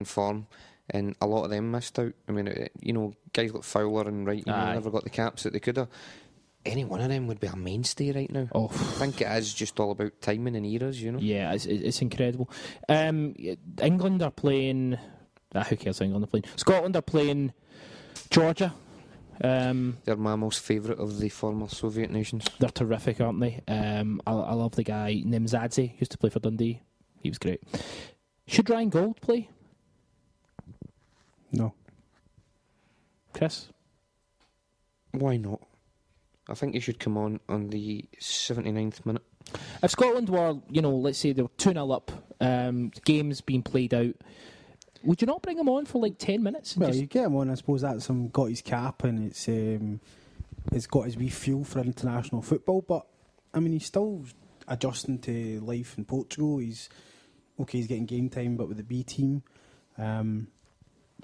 form, and a lot of them missed out. I mean, guys like Fowler and Wright, never got the caps that they could have. Any one of them would be a mainstay right now. I think it is just all about timing and eras, Yeah, it's incredible. England are playing... who cares how England are playing? Scotland are playing Georgia. They're my most favourite of the former Soviet nations. They're terrific, aren't they? I love the guy, Nimzadze, used to play for Dundee. He was great. Should Ryan Gold play? No. Chris? Why not? I think he should come on the 79th minute. If Scotland were, let's say they were 2-0 up, games being played out, would you not bring him on for like 10 minutes? Well, you get him on, I suppose that's got his cap and it's got his wee feel for international football, but I mean, he's still adjusting to life in Portugal. He's getting game time, but with the B team.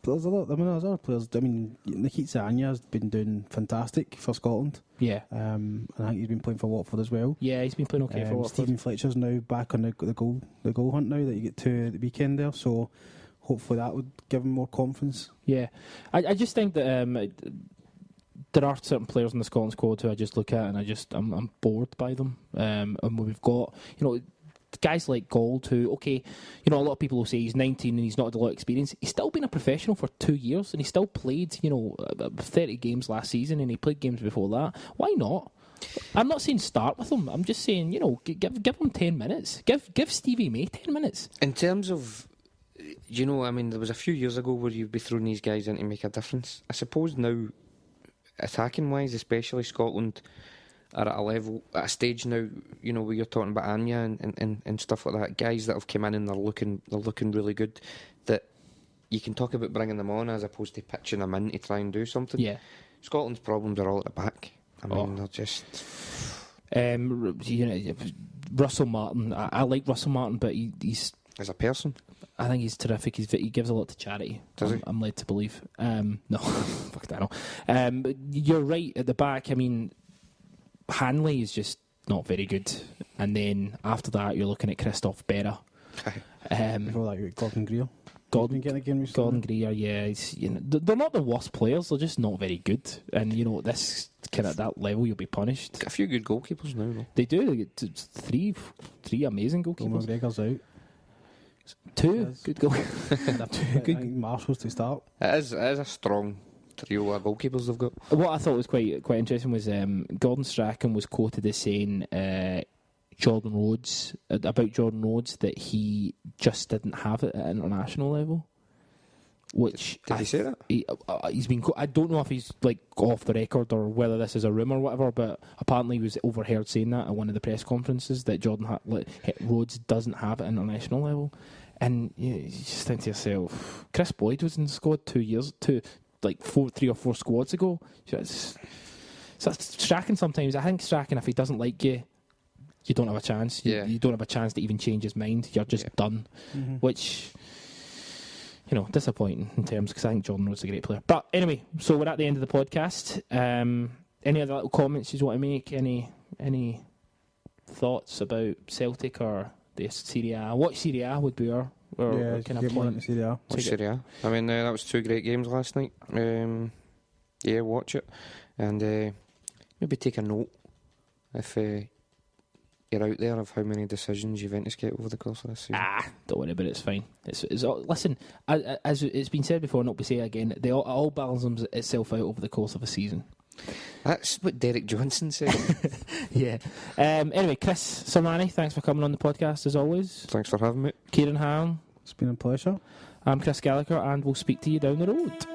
But there's other players. I mean, Nikita Anya has been doing fantastic for Scotland. Yeah. And I think he's been playing for Watford as well. Yeah, he's been playing okay for Watford. Stephen Fletcher's now back on the goal hunt now that you get to the weekend there, so hopefully that would give him more confidence. Yeah. I just think that there are certain players in the Scotland squad who I just look at and I'm bored by them. And we've got, guys like Gold who, a lot of people will say he's 19 and he's not had a lot of experience. He's still been a professional for 2 years and he still played, 30 games last season and he played games before that. Why not? I'm not saying start with him. I'm just saying, give him 10 minutes. Give Stevie May 10 minutes. In terms of, there was a few years ago where you'd be throwing these guys in to make a difference. I suppose now, attacking-wise, especially Scotland, are at a stage now, where you're talking about Anya and stuff like that, guys that have come in and they're looking really good, that you can talk about bringing them on as opposed to pitching them in to try and do something. Yeah. Scotland's problems are all at the back. I mean, they're just... Russell Martin, I like Russell Martin, but he's... As a person? I think he's terrific. He gives a lot to charity. Does he? I'm led to believe. No, fuck that, no. But you're right, at the back, I mean... Hanley is just not very good, and then after that you're looking at Christoph Berra. Before that, you got Gordon Greer. Gordon Greer, yeah. They're not the worst players; they're just not very good. And this kind of that level, you'll be punished. Got a few good goalkeepers now, though. They do. They get three amazing goalkeepers. McGregor's out. Two good goalkeepers. Good Marshall's to start. It is a strong trio of goalkeepers they've got. What I thought was quite interesting was Gordon Strachan was quoted as saying about Jordan Rhodes that he just didn't have it at international level. Which did he say that? He's been. I don't know if he's like off the record or whether this is a rumour or whatever, but apparently he was overheard saying that at one of the press conferences that Rhodes doesn't have it at international level, and you just think to yourself, Chris Boyd was in the squad 2 years, 3 or 4 squads ago. So Strachan sometimes, I think Strachan, if he doesn't like you, you don't have a chance. You don't have a chance to even change his mind. You're just done. Mm-hmm. Which, disappointing in terms, because I think Jordan Rhodes is a great player. But anyway, so we're at the end of the podcast. Any other little comments you want to make? Any thoughts about Celtic or the Serie A? What Serie A would be our kind of point? Serie A. Serie A. I mean, that was 2 great games last night. Watch it. And maybe take a note if you're out there of how many decisions Juventus get over the course of this season. Don't worry about it, it's fine. Listen, as it's been said before, not to say it again, it all balances itself out over the course of a season. That's what Derek Johnson said. Yeah. Anyway, Chris Sermanni, thanks for coming on the podcast as always. Thanks for having me. Ciaran Harran. It's been a pleasure. I'm Chris Gallagher, and we'll speak to you down the road.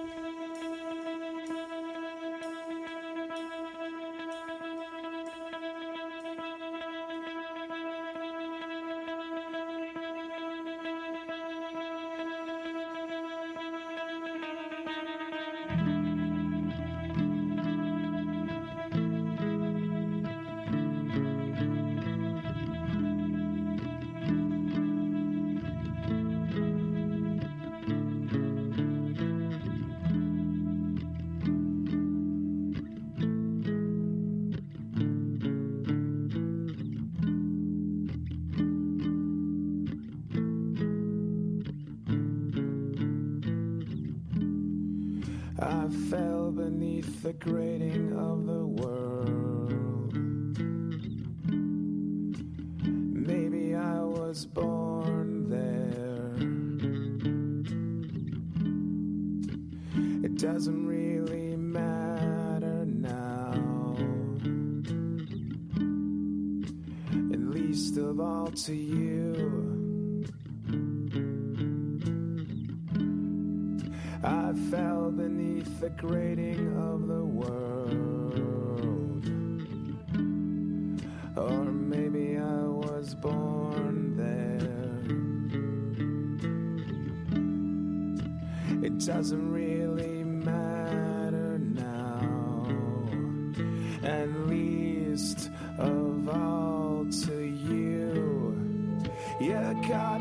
I fell beneath the grating of the world. Maybe I was born there. It doesn't really matter now, at least of all to you. I fell beneath the grating of the world, or maybe I was born there. It doesn't really matter now, at least of all to you. You got